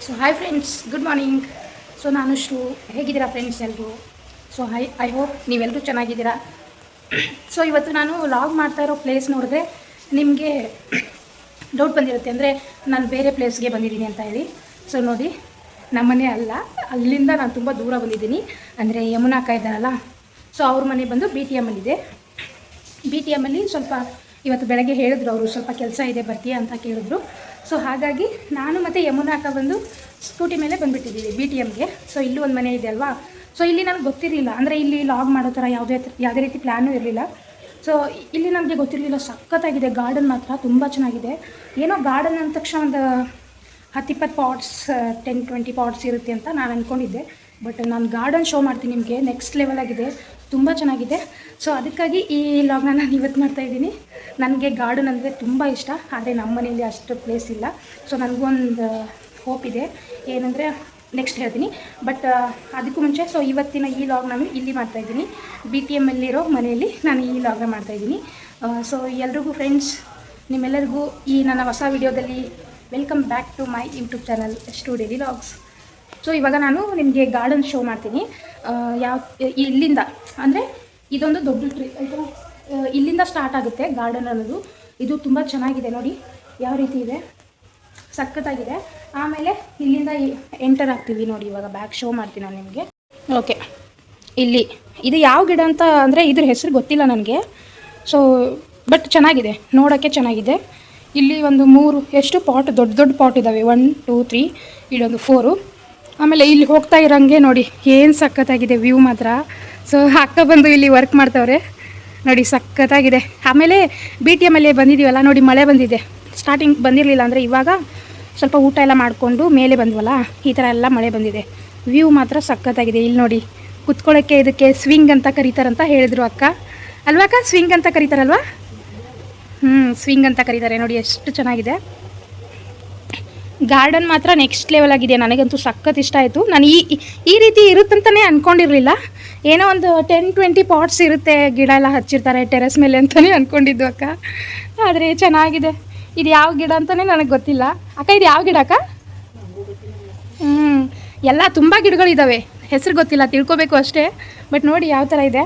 So hi friends, good morning. So ನಾನು ಹೇಗಿದ್ದೀರಾ friends ಎಲ್ಲರೂ? ಸೊ ಐ ಹೋಪ್ ನೀವೆಲ್ಲರೂ ಚೆನ್ನಾಗಿದ್ದೀರಾ. ಸೊ ಇವತ್ತು ನಾನು ಲಾಗ್ ಮಾಡ್ತಾ ಇರೋ ಪ್ಲೇಸ್ ನೋಡಿದ್ರೆ ನಿಮಗೆ ಡೌಟ್ ಬಂದಿರುತ್ತೆ, ಅಂದರೆ ನಾನು ಬೇರೆ ಪ್ಲೇಸ್ಗೆ ಬಂದಿದ್ದೀನಿ ಅಂತ ಹೇಳಿ. ಸೊ ನೋಡಿ, ನಮ್ಮನೆ ಅಲ್ಲ, ಅಲ್ಲಿಂದ ನಾನು ತುಂಬ ದೂರ ಬಂದಿದ್ದೀನಿ. ಅಂದರೆ ಯಮುನಾ ಅಕ್ಕ ಇದ್ದಾರಲ್ಲ, ಸೊ ಅವ್ರ ಮನೆ ಬಂದು BTMಲ್ಲಿದೆ. BTMಲ್ಲಿ ಸ್ವಲ್ಪ ಇವತ್ತು ಬೆಳಗ್ಗೆ ಹೇಳಿದ್ರು, ಅವರು ಸ್ವಲ್ಪ ಕೆಲಸ ಇದೆ ಬರ್ತೀಯಾ ಅಂತ ಕೇಳಿದ್ರು. ಸೊ ಹಾಗಾಗಿ ನಾನು ಮತ್ತು ಯಮುನಾ ಅಕ್ಕ ಬಂದು ಸ್ಕೂಟಿ ಮೇಲೆ ಬಂದುಬಿಟ್ಟಿದ್ದೀವಿ BTMಗೆ. ಸೊ ಇಲ್ಲಿ ಒಂದು ಮನೆ ಇದೆ ಅಲ್ವಾ. ಸೊ ಇಲ್ಲಿ ನನಗೆ ಗೊತ್ತಿರಲಿಲ್ಲ, ಅಂದರೆ ಇಲ್ಲಿ ಲಾಗ್ ಮಾಡೋ ಥರ ಯಾವುದೇ ರೀತಿ ಪ್ಲ್ಯಾನೂ ಇರಲಿಲ್ಲ. ಸೊ ಇಲ್ಲಿ ನನಗೆ ಗೊತ್ತಿರಲಿಲ್ಲ, ಸಖತ್ತಾಗಿದೆ ಗಾರ್ಡನ್, ಮಾತ್ರ ತುಂಬ ಚೆನ್ನಾಗಿದೆ. ಏನೋ ಗಾರ್ಡನ್ ಅಂದ ತಕ್ಷಣ ಒಂದು 10-20 ಪಾಟ್ಸ್ 10-20 ಪಾಟ್ಸ್ ಇರುತ್ತೆ ಅಂತ ನಾನು ಅಂದ್ಕೊಂಡಿದ್ದೆ. ಬಟ್ ನಾನು ಗಾರ್ಡನ್ ಶೋ ಮಾಡ್ತೀನಿ ನಿಮಗೆ, ನೆಕ್ಸ್ಟ್ ಲೆವೆಲ್ ಆಗಿದೆ, ತುಂಬ ಚೆನ್ನಾಗಿದೆ. ಸೊ ಅದಕ್ಕಾಗಿ ಈ ಲಾಗ್ನ ನಾನು ಇವತ್ತು ಮಾಡ್ತಾಯಿದ್ದೀನಿ. ನನಗೆ ಗಾರ್ಡನ್ ಅಂದರೆ ತುಂಬ ಇಷ್ಟ, ಆದರೆ ನಮ್ಮ ಮನೆಯಲ್ಲಿ ಅಷ್ಟು ಪ್ಲೇಸ್ ಇಲ್ಲ. ಸೊ ನನಗೊಂದು ಹೋಪ್ ಇದೆ, ಏನಂದರೆ ನೆಕ್ಸ್ಟ್ ಹೇಳ್ತೀನಿ. ಬಟ್ ಅದಕ್ಕೂ ಮುಂಚೆ ಸೊ ಇವತ್ತಿನ ಈ ಲಾಗ್ ನಾನು ಇಲ್ಲಿ ಮಾಡ್ತಾಯಿದ್ದೀನಿ, BTMಲ್ಲಿರೋ ಮನೆಯಲ್ಲಿ ನಾನು ಈ ಲಾಗ್ನ ಮಾಡ್ತಾಯಿದ್ದೀನಿ. ಸೊ ಎಲ್ರಿಗೂ ಫ್ರೆಂಡ್ಸ್, ನಿಮ್ಮೆಲ್ಲರಿಗೂ ಈ ನನ್ನ ಹೊಸ ವಿಡಿಯೋದಲ್ಲಿ welcome back to my YouTube channel daily logs. So ಇವಾಗ ನಾನು ನಿಮಗೆ ಗಾರ್ಡನ್ ಶೋ ಮಾಡ್ತೀನಿ. ಇಲ್ಲಿಂದ ಅಂದರೆ ಇದೊಂದು ದೊಡ್ಡ ಟ್ರೀ ಆಯಿತಾ, ಇಲ್ಲಿಂದ ಸ್ಟಾರ್ಟ್ ಆಗುತ್ತೆ ಗಾರ್ಡನ್ ಅನ್ನೋದು. ಇದು ತುಂಬ ಚೆನ್ನಾಗಿದೆ ನೋಡಿ, ಯಾವ ರೀತಿ ಇದೆ, ಸಖತ್ತಾಗಿದೆ. ಆಮೇಲೆ ಇಲ್ಲಿಂದ ಎಂಟರ್ ಆಗ್ತೀವಿ ನೋಡಿ. ಇವಾಗ ಬ್ಯಾಕ್ ಶೋ ಮಾಡ್ತೀನಿ ನಾನು ನಿಮಗೆ. ಓಕೆ, ಇದು ಯಾವ ಗಿಡ ಅಂತ ಅಂದರೆ ಇದ್ರ ಹೆಸರು ಗೊತ್ತಿಲ್ಲ ನನಗೆ. ಸೊ ಬಟ್ ಚೆನ್ನಾಗಿದೆ, ನೋಡೋಕ್ಕೆ ಚೆನ್ನಾಗಿದೆ. ಇಲ್ಲಿ ಒಂದು 3 ಪಾಟ್, ದೊಡ್ಡ ಪಾಟ್ ಇದ್ದಾವೆ, 1 2 3, ಇಲ್ಲೊಂದು 4. ಆಮೇಲೆ ಇಲ್ಲಿ ಹೋಗ್ತಾ ಇರೋಂಗೆ ನೋಡಿ ಏನು ಸಖತ್ತಾಗಿದೆ ವ್ಯೂ ಮಾತ್ರ. ಸೊ ಅಕ್ಕ ಬಂದು ಇಲ್ಲಿ ವರ್ಕ್ ಮಾಡ್ತವ್ರೆ ನೋಡಿ, ಸಖತ್ತಾಗಿದೆ. ಆಮೇಲೆ BTMಲ್ಲಿ ಬಂದಿದ್ದೀವಲ್ಲ ನೋಡಿ, ಮಳೆ ಬಂದಿದೆ. ಸ್ಟಾರ್ಟಿಂಗ್ ಬಂದಿರಲಿಲ್ಲ, ಅಂದರೆ ಇವಾಗ ಸ್ವಲ್ಪ ಊಟ ಎಲ್ಲ ಮಾಡಿಕೊಂಡು ಮೇಲೆ ಬಂದ್ವಲ್ಲ, ಈ ಥರ ಎಲ್ಲ ಮಳೆ ಬಂದಿದೆ. ವ್ಯೂ ಮಾತ್ರ ಸಖತ್ತಾಗಿದೆ. ಇಲ್ಲಿ ನೋಡಿ, ಕುತ್ಕೊಳ್ಳೋಕ್ಕೆ ಇದಕ್ಕೆ ಸ್ವಿಂಗ್ ಅಂತ ಕರೀತಾರಂತ ಹೇಳಿದ್ರು ಅಕ್ಕ, ಅಲ್ವಾ ಅಕ್ಕ? ಸ್ವಿಂಗ್ ಅಂತ ಕರೀತಾರಲ್ವಾ? ಸ್ವಿಂಗ್ ಅಂತ ಕರೀತಾರೆ ನೋಡಿ, ಎಷ್ಟು ಚೆನ್ನಾಗಿದೆ. ಗಾರ್ಡನ್ ಮಾತ್ರ ನೆಕ್ಸ್ಟ್ ಲೆವೆಲ್ ಆಗಿದೆ, ನನಗಂತೂ ಸಖತ್ ಇಷ್ಟ ಆಯಿತು. ನಾನು ಈ ರೀತಿ ಇರುತ್ತಂತಲೇ ಅಂದ್ಕೊಂಡಿರಲಿಲ್ಲ. ಏನೋ ಒಂದು 10-20 ಪಾಟ್ಸ್ ಇರುತ್ತೆ, ಗಿಡ ಎಲ್ಲ ಹಚ್ಚಿರ್ತಾರೆ ಟೆರೆಸ್ ಮೇಲೆ ಅಂತಲೇ ಅಂದ್ಕೊಂಡಿದ್ದು ಅಕ್ಕ. ಆದರೆ ಚೆನ್ನಾಗಿದೆ. ಇದು ಯಾವ ಗಿಡ ಅಂತಲೇ ನನಗೆ ಗೊತ್ತಿಲ್ಲ ಅಕ್ಕ. ಇದು ಯಾವ ಗಿಡ ಅಕ್ಕ? ಎಲ್ಲ ತುಂಬ ಗಿಡಗಳಿದ್ದಾವೆ, ಹೆಸರು ಗೊತ್ತಿಲ್ಲ, ತಿಳ್ಕೊಬೇಕು ಅಷ್ಟೇ. ಬಟ್ ನೋಡಿ ಯಾವ ಥರ ಇದೆ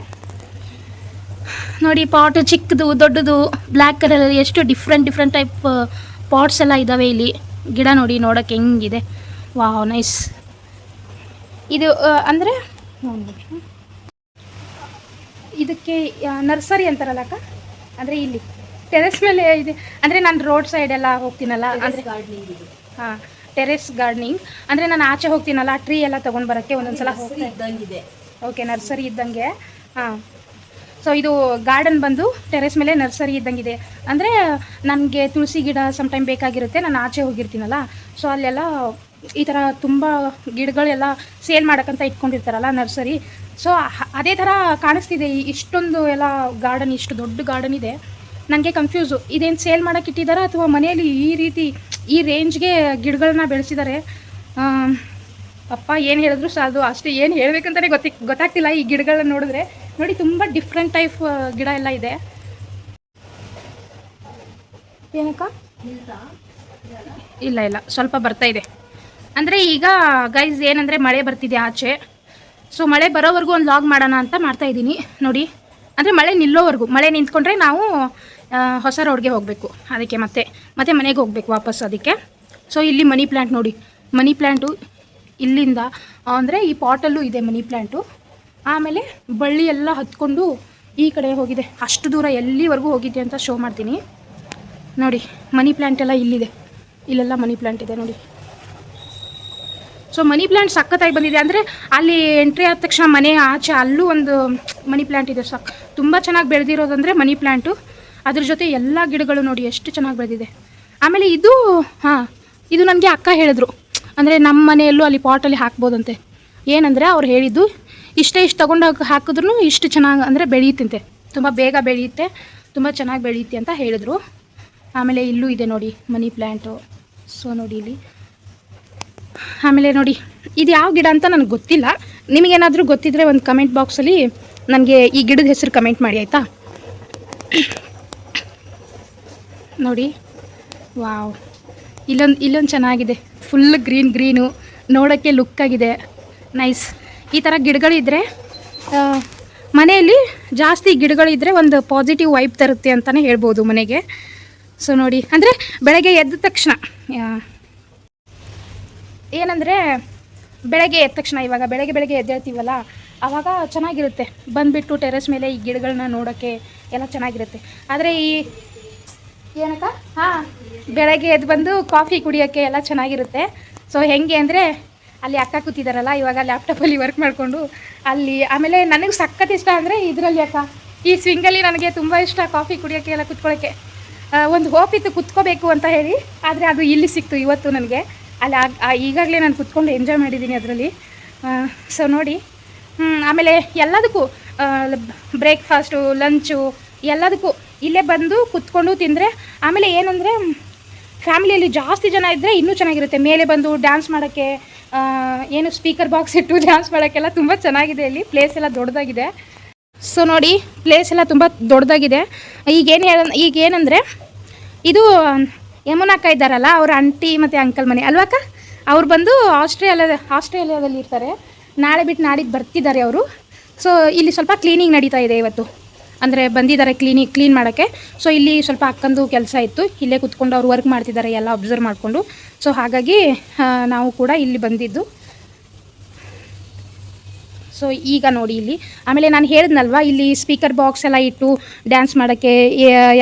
ನೋಡಿ, ಪಾಟ್ ಚಿಕ್ಕದು ದೊಡ್ಡದು ಬ್ಲ್ಯಾಕ್ ಕಲರಲ್ಲಿ ಎಷ್ಟು ಡಿಫ್ರೆಂಟ್ ಟೈಪ್ ಪಾಟ್ಸ್ ಎಲ್ಲ ಇದ್ದಾವೆ ಇಲ್ಲಿ. ಗಿಡ ನೋಡಿ, ನೋಡೋಕ್ಕೆ ಹೆಂಗಿದೆ, ವಾವ್ ನೈಸ್. ಇದು ಅಂದರೆ ಇದಕ್ಕೆ ನರ್ಸರಿ ಅಂತಾರಲ್ಲ ಅಕ್ಕ, ಅಂದರೆ ಇಲ್ಲಿ ಟೆರೆಸ್ ಮೇಲೆ ಇದೆ. ಅಂದರೆ ನಾನು ರೋಡ್ ಸೈಡ್ ಎಲ್ಲ ಹೋಗ್ತೀನಲ್ಲ, ಅಂದರೆ ಹಾಂ ಟೆರೆಸ್ ಗಾರ್ಡನಿಂಗ್, ಅಂದರೆ ನಾನು ಆಚೆ ಹೋಗ್ತೀನಲ್ಲ, ಟ್ರೀ ಎಲ್ಲ ತೊಗೊಂಡು ಬರೋಕ್ಕೆ ಒಂದೊಂದು ಸಲ ಹೋಗ್ತಾ. ಓಕೆ, ನರ್ಸರಿ ಇದ್ದಂಗೆ. ಹಾಂ, ಸೊ ಇದು ಗಾರ್ಡನ್ ಬಂದು ಟೆರೆಸ್ ಮೇಲೆ ನರ್ಸರಿ ಇದ್ದಂಗಿದೆ. ಅಂದರೆ ನನಗೆ ತುಳಸಿ ಗಿಡ ಸಮ್ಟೈಮ್ ಬೇಕಾಗಿರುತ್ತೆ, ನಾನು ಆಚೆ ಹೋಗಿರ್ತೀನಲ್ಲ, ಸೊ ಅಲ್ಲೆಲ್ಲ ಈ ಥರ ತುಂಬ ಗಿಡಗಳೆಲ್ಲ ಸೇಲ್ ಮಾಡೋಕ್ಕಂತ ಇಟ್ಕೊಂಡಿರ್ತಾರಲ್ಲ ನರ್ಸರಿ. ಸೊ ಅದೇ ಥರ ಕಾಣಿಸ್ತಿದೆ ಇಷ್ಟೊಂದು ಎಲ್ಲ ಗಾರ್ಡನ್, ಇಷ್ಟು ದೊಡ್ಡ ಗಾರ್ಡನ್ ಇದೆ. ನನಗೆ ಕನ್ಫ್ಯೂಸು, ಇದೇನು ಸೇಲ್ ಮಾಡೋಕ್ಕೆ ಇಟ್ಟಿದ್ದಾರಾ ಅಥವಾ ಮನೆಯಲ್ಲಿ ಈ ರೀತಿ ಈ ರೇಂಜ್ಗೆ ಗಿಡಗಳನ್ನ ಬೆಳೆಸಿದ್ದಾರೆ. ಅಪ್ಪ ಏನು ಹೇಳಿದ್ರು ಅದು ಅಷ್ಟೇ, ಏನು ಹೇಳಬೇಕಂತಲೇ ಗೊತ್ತಾಗ್ತಿಲ್ಲ ಈ ಗಿಡಗಳನ್ನ ನೋಡಿದ್ರೆ. ನೋಡಿ, ತುಂಬ ಡಿಫ್ರೆಂಟ್ ಟೈಪ್ ಗಿಡ ಎಲ್ಲ ಇದೆ. ಏನಕ್ಕ? ಇಲ್ಲ ಸ್ವಲ್ಪ ಬರ್ತಾ ಇದೆ. ಅಂದರೆ ಈಗ ಗೈಸ್ ಏನಂದರೆ ಮಳೆ ಬರ್ತಿದೆ ಆಚೆ. ಸೊ ಮಳೆ ಬರೋವರೆಗೂ ಒಂದು ಲಾಗ್ ಮಾಡೋಣ ಅಂತ ಮಾಡ್ತಾಯಿದ್ದೀನಿ ನೋಡಿ. ಅಂದರೆ ಮಳೆ ನಿಲ್ಲೋವರೆಗೂ, ಮಳೆ ನಿಂತ್ಕೊಂಡ್ರೆ ನಾವು ಹೊಸ ರೋಡ್ಗೆ ಹೋಗಬೇಕು, ಅದಕ್ಕೆ ಮತ್ತೆ ಮನೆಗೆ ಹೋಗಬೇಕು ವಾಪಸ್ ಅದಕ್ಕೆ. ಸೊ ಇಲ್ಲಿ ಮನಿ ಪ್ಲ್ಯಾಂಟ್ ನೋಡಿ, ಮನಿ ಪ್ಲ್ಯಾಂಟು ಇಲ್ಲಿಂದ ಅಂದರೆ ಈ ಪಾಟಲ್ಲೂ ಇದೆ ಮನಿ ಪ್ಲ್ಯಾಂಟು. ಆಮೇಲೆ ಬಳ್ಳಿ ಎಲ್ಲ ಹತ್ಕೊಂಡು ಈ ಕಡೆ ಹೋಗಿದೆ, ಅಷ್ಟು ದೂರ ಎಲ್ಲಿವರೆಗೂ ಹೋಗಿದೆ ಅಂತ ಶೋ ಮಾಡ್ತೀನಿ ನೋಡಿ. ಮನಿ ಪ್ಲ್ಯಾಂಟ್ ಎಲ್ಲ ಇಲ್ಲಿದೆ, ಇಲ್ಲೆಲ್ಲ ಮನಿ ಪ್ಲ್ಯಾಂಟ್ ಇದೆ ನೋಡಿ. ಸೊ ಮನಿ ಪ್ಲ್ಯಾಂಟ್ ಸಖತ್ತಾಗಿ ಬಂದಿದೆ. ಅಂದರೆ ಅಲ್ಲಿ ಎಂಟ್ರಿ ಆದ ತಕ್ಷಣ ಮನೆ ಆಚೆ ಅಲ್ಲೂ ಒಂದು ಮನಿ ಪ್ಲ್ಯಾಂಟ್ ಇದೆ, ತುಂಬ ಚೆನ್ನಾಗಿ ಬೆಳೆದಿರೋದಂದರೆ ಮನಿ ಪ್ಲ್ಯಾಂಟು. ಅದ್ರ ಜೊತೆ ಎಲ್ಲ ಗಿಡಗಳು ನೋಡಿ ಎಷ್ಟು ಚೆನ್ನಾಗಿ ಬೆಳೆದಿದೆ. ಆಮೇಲೆ ಇದು ನನಗೆ ಅಕ್ಕ ಹೇಳಿದ್ರು, ಅಂದರೆ ನಮ್ಮ ಮನೆಯಲ್ಲೂ ಅಲ್ಲಿ ಪಾಟಲ್ಲಿ ಹಾಕ್ಬೋದಂತೆ. ಏನಂದರೆ ಅವ್ರು ಹೇಳಿದ್ದು, ಇಷ್ಟು ತೊಗೊಂಡೋಗಿ ಹಾಕಿದ್ರೂ ಇಷ್ಟು ಚೆನ್ನಾಗಿ ಅಂದರೆ ಬೆಳೆಯುತ್ತಂತೆ, ತುಂಬ ಬೇಗ ಬೆಳೆಯುತ್ತೆ, ತುಂಬ ಚೆನ್ನಾಗಿ ಬೆಳೆಯುತ್ತೆ ಅಂತ ಹೇಳಿದ್ರು. ಆಮೇಲೆ ಇಲ್ಲೂ ಇದೆ ನೋಡಿ ಮನಿ ಪ್ಲ್ಯಾಂಟು. ಸೊ ನೋಡಿ ಇಲ್ಲಿ. ಆಮೇಲೆ ನೋಡಿ, ಇದು ಯಾವ ಗಿಡ ಅಂತ ನನಗೆ ಗೊತ್ತಿಲ್ಲ, ನಿಮಗೇನಾದರೂ ಗೊತ್ತಿದ್ದರೆ ಒಂದು ಕಮೆಂಟ್ ಬಾಕ್ಸಲ್ಲಿ ನನಗೆ ಈ ಗಿಡದ ಹೆಸರು ಕಮೆಂಟ್ ಮಾಡಿ ಆಯಿತಾ. ನೋಡಿ, ವಾವ್, ಇಲ್ಲೊಂದು ಚೆನ್ನಾಗಿದೆ ಫುಲ್ ಗ್ರೀನು ನೋಡೋಕ್ಕೆ ಲುಕ್ಕಾಗಿದೆ, ನೈಸ್. ಈ ಥರ ಗಿಡಗಳಿದ್ದರೆ ಮನೆಯಲ್ಲಿ ಜಾಸ್ತಿ ಗಿಡಗಳಿದ್ದರೆ ಒಂದು ಪಾಸಿಟಿವ್ ವೈಬ್ ತರುತ್ತೆ ಅಂತಲೇ ಹೇಳ್ಬೋದು ಮನೆಗೆ. ಸೊ ನೋಡಿ, ಅಂದರೆ ಬೆಳಗ್ಗೆ ಎದ್ದ ತಕ್ಷಣ ಏನಂದರೆ ಬೆಳಗ್ಗೆ ಎದ್ದ ತಕ್ಷಣ ಇವಾಗ ಬೆಳಗ್ಗೆ ಎದ್ದೇಳ್ತೀವಲ್ಲ, ಆವಾಗ ಚೆನ್ನಾಗಿರುತ್ತೆ. ಬಂದುಬಿಟ್ಟು ಟೆರೆಸ್ ಮೇಲೆ ಈ ಗಿಡಗಳನ್ನ ನೋಡೋಕ್ಕೆ ಎಲ್ಲ ಚೆನ್ನಾಗಿರುತ್ತೆ. ಆದರೆ ಈ ಏನಕ್ಕ ಬೆಳಗ್ಗೆ ಎದ್ದು ಬಂದು ಕಾಫಿ ಕುಡಿಯೋಕ್ಕೆ ಎಲ್ಲ ಚೆನ್ನಾಗಿರುತ್ತೆ. ಸೊ ಹೆಂಗೆ ಅಂದರೆ ಅಲ್ಲಿ ಅಕ್ಕ ಕೂತಿದ್ದಾರಲ್ಲ ಇವಾಗ ಲ್ಯಾಪ್ಟಾಪಲ್ಲಿ ವರ್ಕ್ ಮಾಡಿಕೊಂಡು ಅಲ್ಲಿ. ಆಮೇಲೆ ನನಗೆ ಸಖತ್ ಇಷ್ಟ ಅಂದರೆ ಇದರಲ್ಲಿ ಅಕ್ಕ, ಈ ಸ್ವಿಂಗಲ್ಲಿ ನನಗೆ ತುಂಬ ಇಷ್ಟ ಕಾಫಿ ಕುಡಿಯೋಕ್ಕೆ ಎಲ್ಲ ಕುತ್ಕೊಳ್ಳೋಕ್ಕೆ. ಒಂದು ಹೋಪ್ ಇತ್ತು ಕುತ್ಕೋಬೇಕು ಅಂತ ಹೇಳಿ, ಆದರೆ ಅದು ಇಲ್ಲಿ ಸಿಕ್ತು ಇವತ್ತು ನನಗೆ. ಅಲ್ಲಿ ಈಗಾಗಲೇ ನಾನು ಕುತ್ಕೊಂಡು ಎಂಜಾಯ್ ಮಾಡಿದ್ದೀನಿ ಅದರಲ್ಲಿ. ಸೊ ನೋಡಿ, ಆಮೇಲೆ ಎಲ್ಲದಕ್ಕೂ ಬ್ರೇಕ್ಫಾಸ್ಟು, ಲಂಚು ಎಲ್ಲದಕ್ಕೂ ಇಲ್ಲೇ ಬಂದು ಕುತ್ಕೊಂಡು ತಿಂದರೆ. ಆಮೇಲೆ ಏನಂದರೆ ಫ್ಯಾಮಿಲಿಯಲ್ಲಿ ಜಾಸ್ತಿ ಜನ ಇದ್ದರೆ ಇನ್ನೂ ಚೆನ್ನಾಗಿರುತ್ತೆ. ಮೇಲೆ ಬಂದು ಡ್ಯಾನ್ಸ್ ಮಾಡೋಕ್ಕೆ ಏನು ಸ್ಪೀಕರ್ ಬಾಕ್ಸ್ ಇಟ್ಟು ಡ್ಯಾನ್ಸ್ ಮಾಡೋಕ್ಕೆಲ್ಲ ತುಂಬ ಚೆನ್ನಾಗಿದೆ. ಇಲ್ಲಿ ಪ್ಲೇಸ್ ಎಲ್ಲ ದೊಡ್ಡದಾಗಿದೆ. ಸೊ ನೋಡಿ, ಪ್ಲೇಸ್ ಎಲ್ಲ ತುಂಬ ದೊಡ್ಡದಾಗಿದೆ. ಈಗೇನಂದರೆ ಇದು ಯಮುನಾಕ್ಕ ಇದ್ದಾರಲ್ಲ, ಅವ್ರ ಆಂಟಿ ಮತ್ತು ಅಂಕಲ್ ಮನೆ ಅಲ್ವಾಕ್ಕ. ಅವ್ರು ಬಂದು ಆಸ್ಟ್ರೇಲಿಯಾದಲ್ಲಿ ಇರ್ತಾರೆ. ನಾಳೆ ಬಿಟ್ಟು ನಾಡಿದ್ದು ಬರ್ತಿದ್ದಾರೆ ಅವರು. ಸೊ ಇಲ್ಲಿ ಸ್ವಲ್ಪ ಕ್ಲೀನಿಂಗ್ ನಡೀತಾ ಇದೆ ಇವತ್ತು, ಅಂದರೆ ಬಂದಿದ್ದಾರೆ ಕ್ಲೀನ್ ಮಾಡೋಕ್ಕೆ. ಸೊ ಇಲ್ಲಿ ಸ್ವಲ್ಪ ಅಕ್ಕಂದು ಕೆಲಸ ಇತ್ತು, ಇಲ್ಲೇ ಕುತ್ಕೊಂಡು ಅವ್ರು ವರ್ಕ್ ಮಾಡ್ತಿದ್ದಾರೆ ಎಲ್ಲ ಅಬ್ಸರ್ವ್ ಮಾಡಿಕೊಂಡು. ಸೊ ಹಾಗಾಗಿ ನಾವು ಕೂಡ ಇಲ್ಲಿ ಬಂದಿದ್ದು. ಸೊ ಈಗ ನೋಡಿ ಇಲ್ಲಿ, ಆಮೇಲೆ ನಾನು ಹೇಳಿದ್ನಲ್ವ ಇಲ್ಲಿ ಸ್ಪೀಕರ್ ಬಾಕ್ಸ್ ಎಲ್ಲ ಇಟ್ಟು ಡ್ಯಾನ್ಸ್ ಮಾಡೋಕ್ಕೆ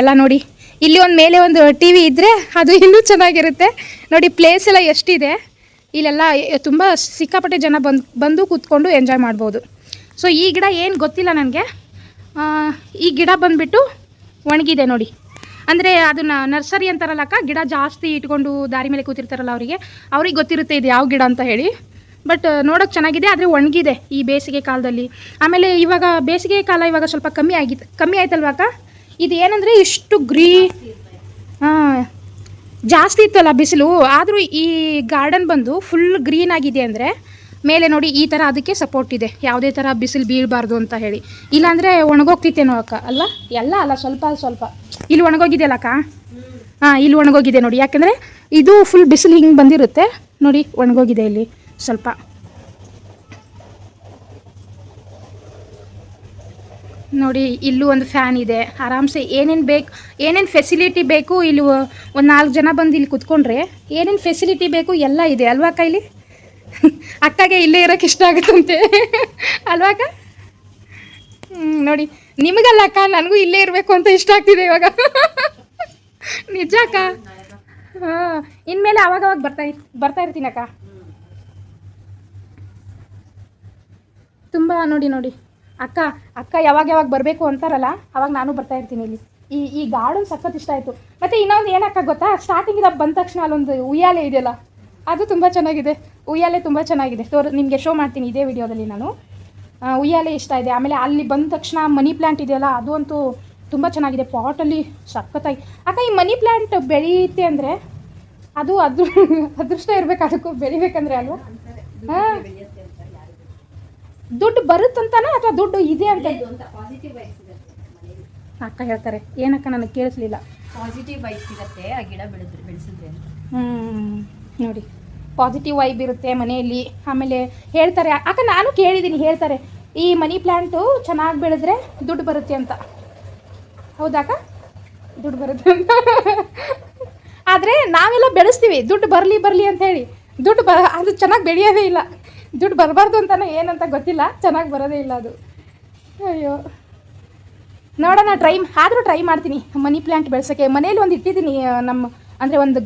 ಎಲ್ಲ. ನೋಡಿ ಇಲ್ಲಿ ಒಂದು ಮೇಲೆ ಒಂದು ಟಿ ವಿ ಇದ್ದರೆ ಅದು ಇನ್ನೂ ಚೆನ್ನಾಗಿರುತ್ತೆ. ನೋಡಿ ಪ್ಲೇಸ್ ಎಲ್ಲ ಎಷ್ಟಿದೆ ಇಲ್ಲೆಲ್ಲ, ತುಂಬ ಸಿಕ್ಕಾಪಟ್ಟೆ ಜನ ಬಂದು ಕೂತ್ಕೊಂಡು ಎಂಜಾಯ್ ಮಾಡ್ಬೋದು. ಸೊ ಈ ಗಿಡ ಏನು ಗೊತ್ತಿಲ್ಲ ನನಗೆ, ಈ ಗಿಡ ಬಂದುಬಿಟ್ಟು ಒಣಗಿದೆ ನೋಡಿ. ಅಂದರೆ ಅದನ್ನು ನರ್ಸರಿ ಅಂತಾರಲ್ಲಕ್ಕ, ಗಿಡ ಜಾಸ್ತಿ ಇಟ್ಕೊಂಡು ದಾರಿ ಮೇಲೆ ಕೂತಿರ್ತಾರಲ್ಲ ಅವ್ರಿಗೆ ಗೊತ್ತಿರುತ್ತೆ ಇದು ಯಾವ ಗಿಡ ಅಂತ ಹೇಳಿ. ಬಟ್ ನೋಡೋಕ್ಕೆ ಚೆನ್ನಾಗಿದೆ, ಆದರೆ ಒಣಗಿದೆ ಈ ಬೇಸಿಗೆ ಕಾಲದಲ್ಲಿ. ಆಮೇಲೆ ಇವಾಗ ಬೇಸಿಗೆ ಕಾಲ ಇವಾಗ ಸ್ವಲ್ಪ ಕಮ್ಮಿ ಆಯ್ತಲ್ವಾಕ. ಇದು ಏನಂದರೆ ಇಷ್ಟು ಜಾಸ್ತಿ ಇತ್ತಲ್ಲ ಬಿಸಿಲು, ಆದರೂ ಈ ಗಾರ್ಡನ್ ಬಂದು ಫುಲ್ ಗ್ರೀನ್ ಆಗಿದೆ. ಅಂದರೆ ಮೇಲೆ ನೋಡಿ ಈ ಥರ ಅದಕ್ಕೆ ಸಪೋರ್ಟ್ ಇದೆ, ಯಾವುದೇ ಥರ ಬಿಸಿಲು ಬೀಳಬಾರ್ದು ಅಂತ ಹೇಳಿ. ಇಲ್ಲಾಂದರೆ ಒಣಗೋಗ್ತಿತ್ತೇನೋ ಅಕ್ಕ. ಅಲ್ಲ ಎಲ್ಲ ಅಲ್ಲ, ಸ್ವಲ್ಪ ಇಲ್ಲಿ ಒಣಗೋಗಿದೆ ಅಲ್ಲ ಅಕ್ಕ. ಇಲ್ಲಿ ಒಣಗೋಗಿದೆ ನೋಡಿ, ಯಾಕೆಂದರೆ ಇದು ಫುಲ್ ಬಿಸಿಲು ಹಿಂಗೆ ಬಂದಿರುತ್ತೆ ನೋಡಿ, ಒಣಗೋಗಿದೆ ಇಲ್ಲಿ ಸ್ವಲ್ಪ. ನೋಡಿ ಇಲ್ಲೂ ಒಂದು ಫ್ಯಾನ್ ಇದೆ. ಆರಾಮ್ಸೆ ಏನೇನು ಫೆಸಿಲಿಟಿ ಬೇಕು ಇಲ್ಲಿ ಒಂದು 4 ಜನ ಬಂದು ಇಲ್ಲಿ ಕುತ್ಕೊಂಡ್ರೆ ಏನೇನು ಫೆಸಿಲಿಟಿ ಬೇಕು ಎಲ್ಲ ಇದೆ ಅಲ್ವಾ ಅಕ್ಕ. ಇಲ್ಲಿ ಅಕ್ಕಗೆ ಇಲ್ಲೇ ಇರೋಕ್ಕೆ ಇಷ್ಟ ಆಗುತ್ತಂತೆ ಅಲ್ವಾ ಅಕ್ಕ. ನೋಡಿ ನಿಮಗಲ್ಲ ಅಕ್ಕ, ನನಗೂ ಇಲ್ಲೇ ಇರಬೇಕು ಅಂತ ಇಷ್ಟ ಆಗ್ತಿದೆ ಇವಾಗ ನಿಜ ಅಕ್ಕ. ಇನ್ಮೇಲೆ ಅವಾಗವಾಗ ಬರ್ತಾ ಇರ್ತೀನಿ ಅಕ್ಕ. ತುಂಬ ನೋಡಿ ಅಕ್ಕ ಯಾವಾಗ ಬರಬೇಕು ಅಂತಾರಲ್ಲ, ಅವಾಗ ನಾನು ಬರ್ತಾ ಇರ್ತೀನಿ ಇಲ್ಲಿ. ಈ ಗಾರ್ಡನ್ ಸಖತ್ ಇಷ್ಟ ಆಯಿತು. ಮತ್ತು ಇನ್ನೊಂದು ಏನಕ್ಕ ಗೊತ್ತಾ, ಸ್ಟಾರ್ಟಿಂಗಿಂದ ಬಂದ ತಕ್ಷಣ ಅಲ್ಲೊಂದು ಉಯ್ಯಾಲೆ ಇದೆಯಲ್ಲ, ಅದು ತುಂಬ ಚೆನ್ನಾಗಿದೆ. ಉಯ್ಯಾಲೆ ತುಂಬ ಚೆನ್ನಾಗಿದೆ, ನಿಮಗೆ ಶೋ ಮಾಡ್ತೀನಿ ಇದೇ ವಿಡಿಯೋದಲ್ಲಿ ನಾನು. ಉಯ್ಯಾಲೆ ಇಷ್ಟ ಇದೆ. ಆಮೇಲೆ ಅಲ್ಲಿ ಬಂದ ತಕ್ಷಣ ಮನಿ ಪ್ಲ್ಯಾಂಟ್ ಇದೆಯಲ್ಲ, ಅದು ಅಂತೂ ತುಂಬ ಚೆನ್ನಾಗಿದೆ. ಪಾಟಲ್ಲಿ ಸಖತ್ತಾಗಿ. ಅಕ್ಕ ಈ ಮನಿ ಪ್ಲ್ಯಾಂಟ್ ಬೆಳೆಯುತ್ತೆ ಅಂದರೆ ಅದು ಅದೃಷ್ಟ ಇರಬೇಕು ಅದಕ್ಕೂ ಬೆಳಿಬೇಕಂದ್ರೆ ಅಲ್ವಾ. ದುಡ್ಡು ಬರುತ್ತಂತಾನೆ ಅಥವಾ ದುಡ್ಡು ಇದೆ ಅಂತ ಅಕ್ಕ ಹೇಳ್ತಾರೆ. ಏನಕ್ಕ ನನಗೆ ಕೇಳಿಸ್ಲಿಲ್ಲ. ಪಾಸಿಟಿವ್ ವೈಬ್ ಸಿಗುತ್ತೆ ಆ ಗಿಡ ಬೆಳೆಸಿದ್ರೆ. ನೋಡಿ ಪಾಸಿಟಿವ್ ವೈಬ್ ಇರುತ್ತೆ ಮನೆಯಲ್ಲಿ. ಆಮೇಲೆ ಹೇಳ್ತಾರೆ ಅಕ್ಕ, ನಾನು ಕೇಳಿದ್ದೀನಿ, ಹೇಳ್ತಾರೆ ಈ ಮನಿ ಪ್ಲ್ಯಾಂಟು ಚೆನ್ನಾಗಿ ಬೆಳೆದ್ರೆ ದುಡ್ಡು ಬರುತ್ತೆ ಅಂತ. ಹೌದಾಕ? ದುಡ್ಡು ಬರುತ್ತೆ ಅಂತ. ಆದರೆ ನಾವೆಲ್ಲ ಬೆಳೆಸ್ತೀವಿ ದುಡ್ಡು ಬರಲಿ ಅಂತ ಹೇಳಿ. ಅದು ಚೆನ್ನಾಗಿ ಬೆಳೆಯೋದೇ ಇಲ್ಲ. ದುಡ್ಡು ಬರಬಾರ್ದು ಅಂತಾನೆ ಏನಂತ ಗೊತ್ತಿಲ್ಲ, ಚೆನ್ನಾಗಿ ಬರೋದೇ ಇಲ್ಲ ಅದು. ಅಯ್ಯೋ, ನೋಡೋಣ ಟ್ರೈ ಮಾಡ್ತೀನಿ ಮನಿ ಪ್ಲ್ಯಾಂಟ್ ಬೆಳೆಸೋಕ್ಕೆ. ಮನೇಲಿ ಒಂದು ಇಟ್ಟಿದ್ದೀನಿ, ಅಂದರೆ ಒಂದು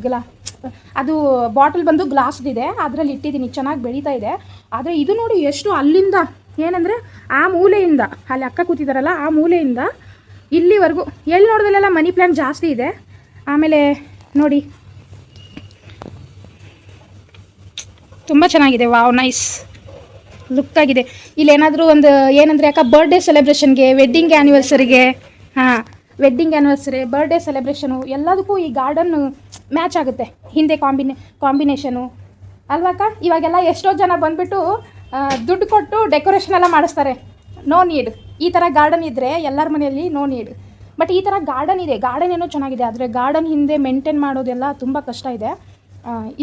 ಅದು ಬಾಟಲ್ ಬಂದು ಗ್ಲಾಸ್ದಿದೆ, ಅದರಲ್ಲಿ ಇಟ್ಟಿದ್ದೀನಿ, ಚೆನ್ನಾಗಿ ಬೆಳೀತಾ ಇದೆ. ಆದರೆ ಇದು ನೋಡಿ ಎಷ್ಟು ಅಲ್ಲಿಂದ ಏನಂದರೆ ಆ ಮೂಲೆಯಿಂದ, ಅಲ್ಲಿ ಅಕ್ಕ ಕೂತಿದ್ದಾರಲ್ಲ ಆ ಮೂಲೆಯಿಂದ ಇಲ್ಲಿವರೆಗೂ ಎಲ್ಲಿ ನೋಡಿದಲ್ಲೆಲ್ಲ ಮನಿ ಪ್ಲ್ಯಾಂಟ್ ಜಾಸ್ತಿ ಇದೆ. ಆಮೇಲೆ ನೋಡಿ ತುಂಬ ಚೆನ್ನಾಗಿದೆ. Wow, nice ಲುಕ್ಕಾಗಿದೆ. ಇಲ್ಲೇನಾದರೂ ಒಂದು ಏನಂದರೆ ಅಕ್ಕ, ಬರ್ಡೇ ಸೆಲೆಬ್ರೇಷನ್ಗೆ, ವೆಡ್ಡಿಂಗ್ ಆ್ಯನಿವರ್ಸರಿಗೆ, ಬರ್ಡೇ ಸೆಲೆಬ್ರೇಷನು ಎಲ್ಲದಕ್ಕೂ ಈ ಗಾರ್ಡನ್ ಮ್ಯಾಚ್ ಆಗುತ್ತೆ. ಹಿಂದೆ ಕಾಂಬಿನೇಷನು ಅಲ್ವಾಕ್ಕ. ಇವಾಗೆಲ್ಲ ಎಷ್ಟೋ ಜನ ಬಂದುಬಿಟ್ಟು ದುಡ್ಡು ಕೊಟ್ಟು ಡೆಕೋರೇಷನ್ ಎಲ್ಲ ಮಾಡಿಸ್ತಾರೆ. No need. ಈ ಥರ ಗಾರ್ಡನ್ ಇದ್ದರೆ ಎಲ್ಲರ ಮನೆಯಲ್ಲಿ ನೋ ನೀಡ್. ಬಟ್ ಈ ಥರ ಗಾರ್ಡನ್ ಇದೆ, ಗಾರ್ಡನ್ ಏನೋ ಚೆನ್ನಾಗಿದೆ. ಆದರೆ ಗಾರ್ಡನ್ ಹಿಂದೆ ಮೇಂಟೈನ್ ಮಾಡೋದೆಲ್ಲ ತುಂಬ ಕಷ್ಟ ಇದೆ.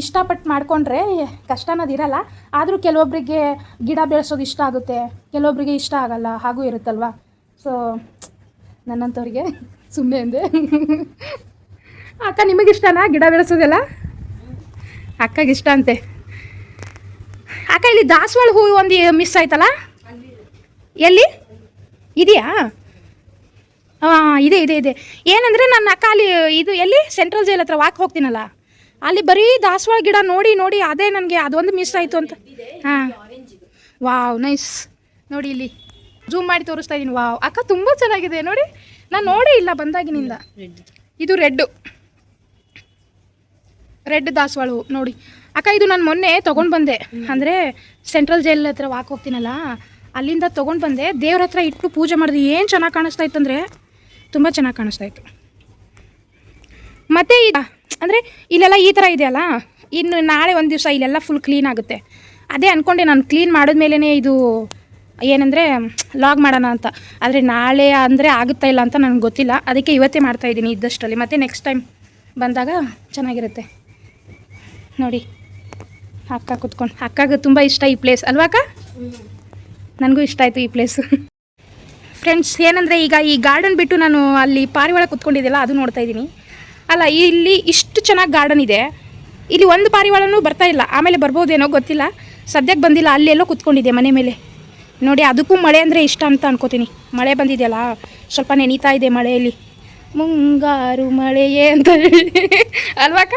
ಇಷ್ಟಪಟ್ಟು ಮಾಡಿಕೊಂಡ್ರೆ ಕಷ್ಟ ಅನ್ನೋದಿರಲ್ಲ. ಆದರೂ ಕೆಲವೊಬ್ಬರಿಗೆ ಗಿಡ ಬೆಳೆಸೋದು ಇಷ್ಟ ಆಗುತ್ತೆ, ಕೆಲವೊಬ್ಬರಿಗೆ ಇಷ್ಟ ಆಗಲ್ಲ, ಹಾಗೂ ಇರುತ್ತಲ್ವ. ಸೊ ನನ್ನಂಥವ್ರಿಗೆ ಸುಮ್ಮನೆ ಅಂದೆ. ಅಕ್ಕ ನಿಮಗಿಷ್ಟನಾ ಗಿಡ ಬೆಳೆಸೋದೆಲ್ಲ? ಅಕ್ಕಗಿಷ್ಟ ಅಂತೆ. ಅಕ್ಕ ಇಲ್ಲಿ ದಾಸವಾಳ ಹೂವು ಒಂದು ಮಿಸ್ ಆಯ್ತಲ್ಲ, ಎಲ್ಲಿ ಇದೆಯಾ? ಹಾಂ ಇದೆ ಇದೆ ಇದೆ. ಏನಂದರೆ ನನ್ನ ಅಕ್ಕ ಅಲ್ಲಿ ಇದು ಎಲ್ಲಿ ಸೆಂಟ್ರಲ್ ಜೈಲ್ ಹತ್ರ ವಾಕ್ ಹೋಗ್ತೀನಲ್ಲ, ಅಲ್ಲಿ ಬರೀ ದಾಸವಾಳ ಗಿಡ ನೋಡಿ ನೋಡಿ ಅದೇ ನನಗೆ ಅದೊಂದು ಮಿಸ್ ಆಯಿತು ಅಂತ. ಹಾಂ ವಾವ್ ನೈಸ್. ನೋಡಿ ಇಲ್ಲಿ ಝೂಮ್ ಮಾಡಿ ತೋರಿಸ್ತಾ ಇದ್ದೀನಿ. ವಾವ್ ಅಕ್ಕ ತುಂಬ ಚೆನ್ನಾಗಿದೆ ನೋಡಿ, ನಾನು ನೋಡೇ ಇಲ್ಲ ಬಂದಾಗಿನಿಂದ. ಇದು ರೆಡ್ ದಾಸವಾಳ ಹೂವು ನೋಡಿ ಅಕ್ಕ. ಇದು ನಾನು ಮೊನ್ನೆ ತೊಗೊಂಡು ಬಂದೆ, ಅಂದರೆ ಸೆಂಟ್ರಲ್ ಜೈಲ್ ಹತ್ರ ವಾಕ್ ಹೋಗ್ತೀನಲ್ಲ ಅಲ್ಲಿಂದ ತೊಗೊಂಡು ಬಂದೆ. ದೇವ್ರ ಹತ್ರ ಇಟ್ಟು ಪೂಜೆ ಮಾಡಿದೆ. ಏನು ಚೆನ್ನಾಗಿ ಕಾಣಿಸ್ತಾ ಇತ್ತು ಅಂದರೆ ತುಂಬ ಚೆನ್ನಾಗಿ ಕಾಣಿಸ್ತಾ ಇತ್ತು. ಮತ್ತು ಈಗ ಅಂದರೆ ಇಲ್ಲೆಲ್ಲ ಈ ಥರ ಇದೆಯಲ್ಲ, ಇನ್ನು ನಾಳೆ ಒಂದು ದಿವಸ ಇಲ್ಲೆಲ್ಲ ಫುಲ್ ಕ್ಲೀನ್ ಆಗುತ್ತೆ. ಅದೇ ಅಂದ್ಕೊಂಡೆ ನಾನು ಕ್ಲೀನ್ ಮಾಡಿದ್ಮೇಲೆ ಇದು ಏನಂದರೆ ಲಾಗ್ ಮಾಡೋಣ ಅಂತ. ಆದರೆ ನಾಳೆ ಅಂದರೆ ಆಗುತ್ತಾ ಇಲ್ಲ ಅಂತ ನನಗೆ ಗೊತ್ತಿಲ್ಲ, ಅದಕ್ಕೆ ಇವತ್ತೇ ಮಾಡ್ತಾಯಿದ್ದೀನಿ ಇದ್ದಷ್ಟರಲ್ಲಿ. ಮತ್ತು ನೆಕ್ಸ್ಟ್ ಟೈಮ್ ಬಂದಾಗ ಚೆನ್ನಾಗಿರುತ್ತೆ. ನೋಡಿ ಅಕ್ಕ ಕೂತ್ಕೊಂಡು, ಅಕ್ಕಗೆ ತುಂಬ ಇಷ್ಟ ಈ ಪ್ಲೇಸ್ ಅಲ್ವಾ ಅಕ್ಕ? ನನಗೂ ಇಷ್ಟ ಆಯಿತು ಈ ಪ್ಲೇಸು. ಫ್ರೆಂಡ್ಸ್ ಏನಂದರೆ ಈಗ ಈ ಗಾರ್ಡನ್ ಬಿಟ್ಟು ನಾನು ಅಲ್ಲಿ ಪಾರಿವಾಳ ಕೂತ್ಕೊಂಡಿದ್ದೆಲ್ಲ ಅದು ನೋಡ್ತಾ ಇದ್ದೀನಿ ಅಲ್ಲ. ಇಲ್ಲಿ ಇಷ್ಟು ಚೆನ್ನಾಗಿ ಗಾರ್ಡನ್ ಇದೆ, ಇಲ್ಲಿ ಒಂದು ಪಾರಿವಾಳನೂ ಬರ್ತಾ ಇಲ್ಲ. ಆಮೇಲೆ ಬರ್ಬೋದೇನೋ ಗೊತ್ತಿಲ್ಲ, ಸದ್ಯಕ್ಕೆ ಬಂದಿಲ್ಲ. ಅಲ್ಲೆಲ್ಲೋ ಕೂತ್ಕೊಂಡಿದೆ ಮನೆ ಮೇಲೆ ನೋಡಿ. ಅದಕ್ಕೂ ಮಳೆ ಅಂದರೆ ಇಷ್ಟ ಅಂತ ಅನ್ಕೋತೀನಿ. ಮಳೆ ಬಂದಿದೆಯಲ್ಲ, ಸ್ವಲ್ಪ ನೆನೀತಾ ಇದೆ ಮಳೆಯಲ್ಲಿ. ಮುಂಗಾರು ಮಳೆಯೇ ಅಂತ ಹೇಳಿ ಅಲ್ವಾ ಅಕ್ಕ?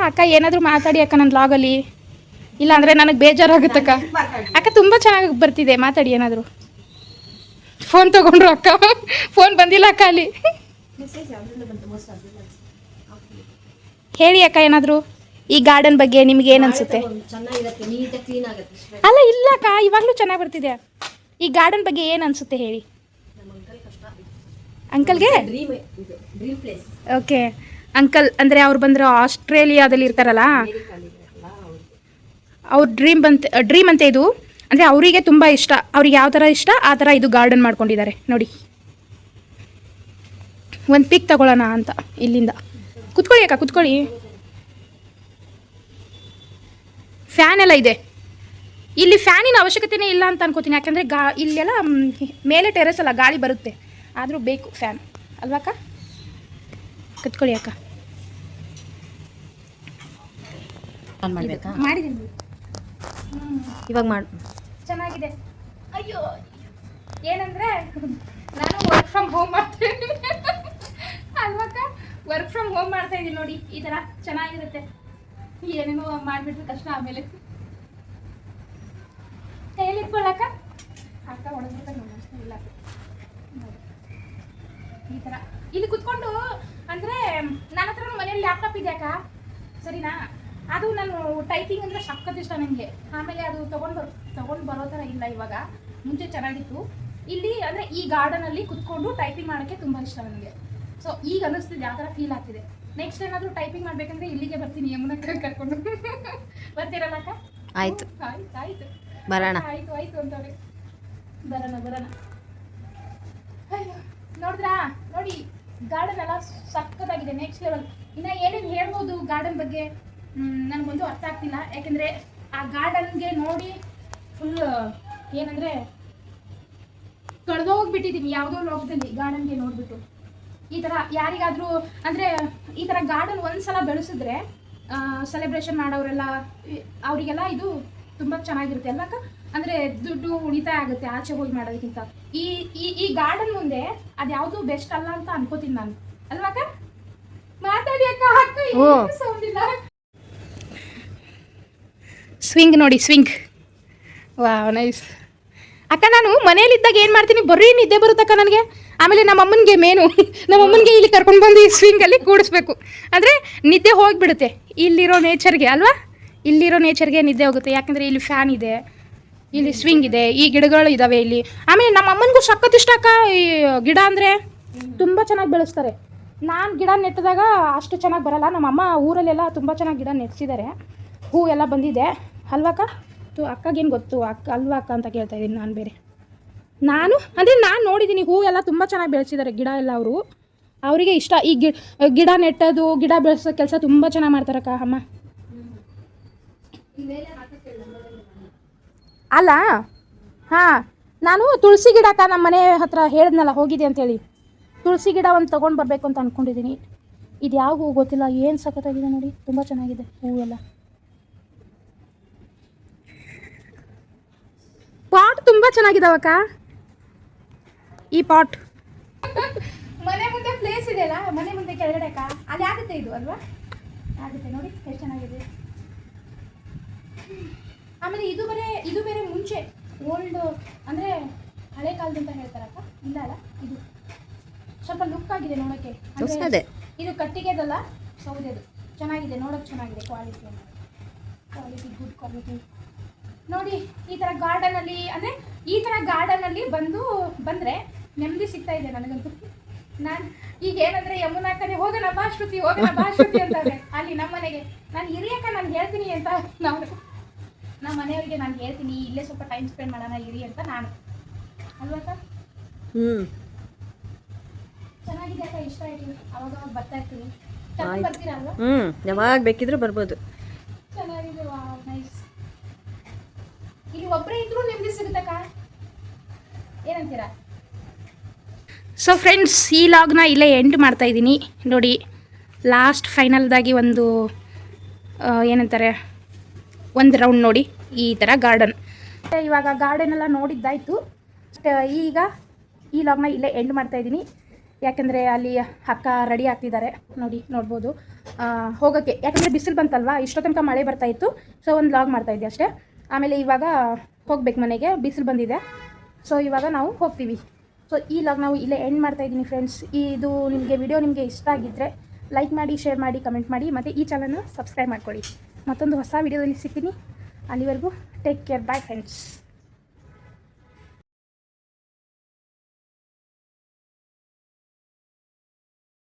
ಅಕ್ಕ ಏನಾದರೂ ಮಾತಾಡಿ ಅಕ್ಕ ನನ್ನ ಲಾಗಲ್ಲಿ, ಇಲ್ಲಾಂದರೆ ನನಗೆ ಬೇಜಾರಾಗುತ್ತಕ್ಕ. ಅಕ್ಕ ತುಂಬ ಚೆನ್ನಾಗಿ ಬರ್ತಿದೆ, ಮಾತಾಡಿ ಏನಾದರೂ. ಫೋನ್ ತೊಗೊಂಡ್ರು ಅಕ್ಕ, ಫೋನ್ ಬಂದಿಲ್ಲ ಅಕ್ಕ ಅಲ್ಲಿ. ಹೇಳಿ ಅಕ್ಕ ಏನಾದರೂ ಈ ಗಾರ್ಡನ್ ಬಗ್ಗೆ ನಿಮ್ಗೆ ಏನು ಅನಿಸುತ್ತೆ? ಅಲ್ಲ ಇಲ್ಲ ಅಕ್ಕ, ಇವಾಗಲೂ ಚೆನ್ನಾಗಿ ಬರ್ತಿದೆ. ಈ ಗಾರ್ಡನ್ ಬಗ್ಗೆ ಏನು ಅನಿಸುತ್ತೆ ಹೇಳಿ. ಅಂಕಲ್ಗೆ ಓಕೆ. ಅಂಕಲ್ ಅಂದರೆ ಅವ್ರು ಬಂದರೆ ಆಸ್ಟ್ರೇಲಿಯಾದಲ್ಲಿ ಇರ್ತಾರಲ್ಲ, ಅವ್ರ ಡ್ರೀಮ್ ಅಂತೆ ಇದು. ಅಂದರೆ ಅವರಿಗೆ ತುಂಬ ಇಷ್ಟ, ಅವ್ರಿಗೆ ಯಾವ ಥರ ಇಷ್ಟ ಆ ಥರ ಇದು ಗಾರ್ಡನ್ ಮಾಡ್ಕೊಂಡಿದ್ದಾರೆ ನೋಡಿ. ಒಂದು ಪಿಕ್ ತಗೊಳ್ಳೋಣ ಅಂತ ಇಲ್ಲಿಂದ. ಕುತ್ಕೊಳ್ಳಿ ಅಕ್ಕ ಕುತ್ಕೊಳ್ಳಿ. ಫ್ಯಾನ್ ಎಲ್ಲ ಇದೆ ಇಲ್ಲಿ. ಫ್ಯಾನಿನ ಅವಶ್ಯಕತೆನೇ ಇಲ್ಲ ಅಂತ ಅನ್ಕೋತೀನಿ, ಯಾಕಂದರೆ ಇಲ್ಲೆಲ್ಲ ಮೇಲೆ ಟೆರೆಸ್ ಅಲ್ಲ, ಗಾಳಿ ಬರುತ್ತೆ. ಆದರೂ ಬೇಕು ಫ್ಯಾನ್ ಅಲ್ವಾ ಅಕ್ಕ? ಕುತ್ಕೊಳ್ಳಿ ಅಕ್ಕ. ಮಾಡಿದ್ದೀನಿ ಇವಾಗ ಮಾಡಿ. ಚೆನ್ನಾಗಿದೆ. ಅಯ್ಯೋ ಏನಂದರೆ ನಾನು ವರ್ಕ್ ಫ್ರಮ್ ಹೋಮ್ ಮಾಡ್ತಾಯಿದ್ದೀನಿ ಅಲ್ವಕ್ಕ? ವರ್ಕ್ ಫ್ರಮ್ ಹೋಮ್ ಮಾಡ್ತಾ ಇದ್ದೀನಿ ನೋಡಿ. ಈ ಥರ ಚೆನ್ನಾಗಿರುತ್ತೆ. ಏನೇನೋ ಮಾಡಿಬಿಟ್ರೆ ಕಷ್ಟ. ಆಮೇಲೆ ಕೈಯಲ್ಲಿ ಇಟ್ಕೊಳ್ಳಕ್ಕ ಅಕ್ಕ ಹೊಡೆದ್ಬಿಟ್ಟು ಇಲ್ಲ ಈ ಥರ ಇಲ್ಲಿ ಕುತ್ಕೊಂಡು. ಅಂದರೆ ನನ್ನ ಹತ್ರ ಮನೇಲಿ ಲ್ಯಾಪ್ಟಾಪ್ ಇದೆ ಅಕ್ಕ, ಸರಿನಾ? ಅದು ನಾನು ಟೈಪಿಂಗ್ ಅಂದರೆ ಸಖತ್ ಇಷ್ಟ ನನಗೆ. ಆಮೇಲೆ ಅದು ತೊಗೊಂಡು ಬರೋ ಥರ ಇಲ್ಲ ಇವಾಗ, ಮುಂಚೆ ಚೆನ್ನಾಗಿತ್ತು. ಇಲ್ಲಿ ಅಂದರೆ ಈ ಗಾರ್ಡನಲ್ಲಿ ಕುತ್ಕೊಂಡು ಟೈಪಿಂಗ್ ಮಾಡೋಕ್ಕೆ ತುಂಬ ಇಷ್ಟ ನನಗೆ. ಸೊ ಈಗ ಅನ್ನಿಸ್ತಿದೆ, ಆ ಥರ ಫೀಲ್ ಆಗ್ತಿದೆ. ನೆಕ್ಸ್ಟ್ ಏನಾದರೂ ಟೈಪಿಂಗ್ ಮಾಡಬೇಕಂದ್ರೆ ಇಲ್ಲಿಗೆ ಬರ್ತೀನಿ, ಯಮುನಾ ಕರ್ಕೊಂಡು. ಬರ್ತೀರಲ್ಲ ಅಕ್ಕ? ಆಯಿತು ಆಯ್ತು ಆಯಿತು ಬರೋಣ. ಆಯಿತು ಆಯಿತು ಅಂತವ್ರೆ. ಬರೋಣ. ಅಯ್ಯೋ ನೋಡಿದ್ರಾ ನೋಡಿ, ಗಾರ್ಡನ್ ಎಲ್ಲ ಸಕ್ಕತ್ತಾಗಿದೆ, ನೆಕ್ಸ್ಟ್ ಲೆವೆಲ್. ಇನ್ನು ಏನೇನು ಹೇಳ್ಬೋದು ಗಾರ್ಡನ್ ಬಗ್ಗೆ ನನಗೊಂದು ಅರ್ಥ ಆಗ್ತಿಲ್ಲ, ಯಾಕೆಂದರೆ ಆ ಗಾರ್ಡನ್ಗೆ ನೋಡಿ ಫುಲ್ ಏನಂದರೆ ಕಳೆದೋಗ್ಬಿಟ್ಟಿದ್ದೀನಿ ಯಾವುದೋ ಲೋಕದಲ್ಲಿ ಗಾರ್ಡನ್ಗೆ ನೋಡಿಬಿಟ್ಟು. ಈ ಥರ ಯಾರಿಗಾದರೂ ಅಂದರೆ ಈ ಥರ ಗಾರ್ಡನ್ ಒಂದು ಸಲ ಬೆಳೆಸಿದ್ರೆ ಸೆಲೆಬ್ರೇಷನ್ ಮಾಡೋರೆಲ್ಲ ಅವರಿಗೆಲ್ಲ ಇದು ತುಂಬ ಚೆನ್ನಾಗಿರುತ್ತೆ ಅಲ್ವಕ್ಕ? ಅಂದರೆ ದುಡ್ಡು ಉಳಿತಾಯ ಆಗುತ್ತೆ ಆಚೆ ಹೋಗಿ ಮಾಡೋದಕ್ಕಿಂತ. ಈ ಈ ಈ ಗಾರ್ಡನ್ ಮುಂದೆ ಅದು ಯಾವುದು ಬೆಸ್ಟ್ ಅಲ್ಲ ಅಂತ ಅನ್ಕೋತೀನಿ ನಾನು ಅಲ್ವಕ್ಕ? ಮಾತಾಡಿ ಅಕ್ಕ. ಅಕ್ಕ ಸೌಂಡ್ ಇಲ್ಲ. ಸ್ವಿಂಗ್ ನೋಡಿ, ಸ್ವಿಂಗ್. ವಾವ್ ನೈಸ್ ಅಕ್ಕ. ನಾನು ಮನೇಲಿದ್ದಾಗ ಏನು ಮಾಡ್ತೀನಿ, ಬರೀ ನಿದ್ದೆ ಬರುತ್ತಕ್ಕ ನನಗೆ. ಆಮೇಲೆ ನಮ್ಮಮ್ಮನಿಗೆ ನಮ್ಮಮ್ಮನಿಗೆ ಇಲ್ಲಿ ಕರ್ಕೊಂಡು ಬಂದು ಈ ಸ್ವಿಂಗಲ್ಲಿ ಕೂಡಿಸ್ಬೇಕು, ಅಂದರೆ ನಿದ್ದೆ ಹೋಗಿಬಿಡುತ್ತೆ. ಇಲ್ಲಿರೋ ನೇಚರ್ಗೆ ಅಲ್ವಾ, ಇಲ್ಲಿರೋ ನೇಚರ್ಗೆ ನಿದ್ದೆ ಹೋಗುತ್ತೆ. ಯಾಕಂದರೆ ಇಲ್ಲಿ ಫ್ಯಾನ್ ಇದೆ, ಇಲ್ಲಿ ಸ್ವಿಂಗ್ ಇದೆ, ಈ ಗಿಡಗಳು ಇದ್ದಾವೆ ಇಲ್ಲಿ. ಆಮೇಲೆ ನಮ್ಮ ಅಮ್ಮನಿಗೂ ಸಖತ್ ಇಷ್ಟ ಅಕ್ಕ ಈ ಗಿಡ ಅಂದರೆ, ತುಂಬ ಚೆನ್ನಾಗಿ ಬೆಳೆಸ್ತಾರೆ. ನಾನು ಗಿಡ ನೆಟ್ಟಿದಾಗ ಅಷ್ಟು ಚೆನ್ನಾಗಿ ಬರಲ್ಲ. ನಮ್ಮಮ್ಮ ಊರಲ್ಲೆಲ್ಲ ತುಂಬ ಚೆನ್ನಾಗಿ ಗಿಡ ನೆಟ್ಸಿದ್ದಾರೆ, ಹೂ ಎಲ್ಲ ಬಂದಿದೆ ಅಲ್ವಕ್ಕ? ಅಕ್ಕಗೇನು ಗೊತ್ತು ಅಕ್ಕ ಅಲ್ವಾ ಅಕ್ಕ ಅಂತ ಕೇಳ್ತಾ ಇದ್ದೀನಿ ನಾನು. ಬೇರೆ ನಾನು ಅಂದರೆ ನಾನು ನೋಡಿದ್ದೀನಿ ಹೂ ಎಲ್ಲ ತುಂಬ ಚೆನ್ನಾಗಿ ಬೆಳೆಸಿದ್ದಾರೆ ಗಿಡ ಎಲ್ಲ ಅವರು. ಅವರಿಗೆ ಇಷ್ಟ ಈ ಗಿಡ ನೆಟ್ಟೋದು ಗಿಡ ಬೆಳೆಸೋ ಕೆಲಸ ತುಂಬ ಚೆನ್ನಾಗಿ ಮಾಡ್ತಾರಕ್ಕ ಅಮ್ಮ. ಅಲ್ಲ ಹಾಂ, ನಾನು ತುಳಸಿ ಗಿಡ ಅಕ್ಕ ನಮ್ಮ ಮನೆ ಹತ್ರ ಹೇಳಿದ್ನಲ್ಲ ಹೋಗಿದೆ ಅಂತೇಳಿ, ತುಳಸಿ ಗಿಡ ಒಂದು ತೊಗೊಂಡು ಬರಬೇಕು ಅಂತ ಅಂದ್ಕೊಂಡಿದ್ದೀನಿ. ಇದು ಯಾವ ಹೂ ಗೊತ್ತಿಲ್ಲ, ಏನು ಸಖತ್ತಾಗಿದೆ ನೋಡಿ, ತುಂಬ ಚೆನ್ನಾಗಿದೆ ಹೂವೆಲ್ಲ. ಪಾಟ್ ತುಂಬ ಚೆನ್ನಾಗಿದಾವಕ್ಕ. ಈ ಪಾಟ್ ಮನೆ ಮುಂದೆ ಪ್ಲೇಸ್ ಇದೆಯಲ್ಲ, ಮನೆ ಮುಂದೆ ಕೆಳಗಡೆ ಅಕ್ಕ, ಅಲ್ಲಿ ಆಗುತ್ತೆ ಇದು ಅಲ್ವಾ? ಆಗುತ್ತೆ ನೋಡಿ ಎಷ್ಟು ಚೆನ್ನಾಗಿದೆ. ಆಮೇಲೆ ಇದು ಬೇರೆ ಮುಂಚೆ ಓಲ್ಡ್ ಅಂದರೆ ಹಳೆ ಕಾಲದಿಂದ ಹೇಳ್ತಾರಕ್ಕ, ಇಲ್ಲ ಅಲ್ಲ, ಇದು ಸ್ವಲ್ಪ ಲುಕ್ ಆಗಿದೆ ನೋಡೋಕ್ಕೆ. ಅಂದರೆ ಇದು ಕಟ್ಟಿಗೆದಲ್ಲ, ಸೌದೆದು. ಚೆನ್ನಾಗಿದೆ, ನೋಡೋಕ್ಕೆ ಚೆನ್ನಾಗಿದೆ. ಕ್ವಾಲಿಟಿ ಗುಡ್ ಕ್ವಾಲಿಟಿ ನೋಡಿ. ಈ ಥರ ಗಾರ್ಡನಲ್ಲಿ ಅಂದರೆ ಈ ಥರ ಗಾರ್ಡನಲ್ಲಿ ಬಂದರೆ ನೆಮ್ಮದಿ ಸಿಗ್ತಾ ಇದೆ ನನಗಂತೂ. ನಾನು ಈಗ ಏನಂದರೆ ಯಮುನಾ ಕಡೆ ಹೋಗೋಣ ಬಾ ಶ್ರುತಿ ಅಂತಾರೆ ಅಲ್ಲಿ ನಮ್ಮ ಮನೆಗೆ. ನಾನು ಹಿರಿಯಕ್ಕ ನಾನು ಹೇಳ್ತೀನಿ ಅಂತ, ನಮ್ಮ ಮನೆಯವರಿಗೆ ನಾನು ಹೇಳ್ತೀನಿ ಇಲ್ಲೇ ಸ್ವಲ್ಪ ಟೈಮ್ ಸ್ಪೆಂಡ್ ಮಾಡೋಣ ಇರಿ ಅಂತ ನಾನು, ಅಲ್ವಾ ಸರ್? ಚೆನ್ನಾಗಿದೆ ಅಕ್ಕ, ಇಷ್ಟ ಆಯ್ತು. ಅವಾಗ ಬರ್ತಾ ಇರ್ತೀವಿ, ಬರ್ತೀರಾ ಅಲ್ವಾ? ಯಾವಾಗ ಬೇಕಿದ್ರೂ ಬರ್ಬೋದು. ಚೆನ್ನಾಗಿದೆ, ವಾವ್ ನೈಸ್. ಇಲ್ಲಿ ಒಬ್ಬರೇ ಇದ್ರೂ ನೆಮ್ಮದಿ ಸಿಗುತ್ತಕ್ಕ, ಏನಂತೀರಾ? ಸೊ ಫ್ರೆಂಡ್ಸ್, ಈ ಲಾಗ್ನ ಇಲ್ಲೇ ಎಂಡ್ ಮಾಡ್ತಾ ಇದ್ದೀನಿ ನೋಡಿ. ಲಾಸ್ಟ್ ಫೈನಲ್ದಾಗಿ ಒಂದು ಏನಂತಾರೆ, ಒಂದು ರೌಂಡ್ ನೋಡಿ ಈ ಥರ ಗಾರ್ಡನ್. ಇವಾಗ ಗಾರ್ಡನ್ ಎಲ್ಲ ನೋಡಿದ್ದಾಯಿತು. ಈಗ ಈ ಲಾಗ್ನ ಇಲ್ಲೇ ಎಂಡ್ ಮಾಡ್ತಾ ಇದ್ದೀನಿ. ಯಾಕೆಂದರೆ ಅಲ್ಲಿ ಅಕ್ಕ ರೆಡಿ ಆಗ್ತಿದ್ದಾರೆ ನೋಡಿ, ನೋಡ್ಬೋದು ಹೋಗೋಕ್ಕೆ. ಯಾಕಂದರೆ ಬಿಸಿಲು ಬಂತಲ್ವಾ, ಇಷ್ಟೋ ತನಕ ಮಳೆ ಬರ್ತಾಯಿತ್ತು. ಸೊ ಒಂದು ಲಾಗ್ ಮಾಡ್ತಾಯಿದ್ದೆ ಅಷ್ಟೇ. ಆಮೇಲೆ ಇವಾಗ ಹೋಗ್ಬೇಕು ಮನೆಗೆ, ಬಿಸಿಲು ಬಂದಿದೆ. ಸೊ ಇವಾಗ ನಾವು ಹೋಗ್ತೀವಿ. ಸೊ ಈ ಲಾಗ್ ನಾವು ಇಲ್ಲೇ ಎಂಡ್ ಮಾಡ್ತಾಯಿದ್ದೀನಿ ಫ್ರೆಂಡ್ಸ್. ಇದು ವಿಡಿಯೋ ನಿಮಗೆ ಇಷ್ಟ ಆಗಿದ್ದರೆ ಲೈಕ್ ಮಾಡಿ, ಶೇರ್ ಮಾಡಿ, ಕಮೆಂಟ್ ಮಾಡಿ, ಮತ್ತು ಈ ಚಾನಲ್ನ ಸಬ್ಸ್ಕ್ರೈಬ್ ಮಾಡ್ಕೊಳ್ಳಿ. ಮತ್ತೊಂದು ಹೊಸ ವಿಡಿಯೋದಲ್ಲಿ ಸಿಗ್ತೀನಿ. ಅಲ್ಲಿವರೆಗೂ ಟೇಕ್ ಕೇರ್, ಬಾಯ್ ಫ್ರೆಂಡ್ಸ್.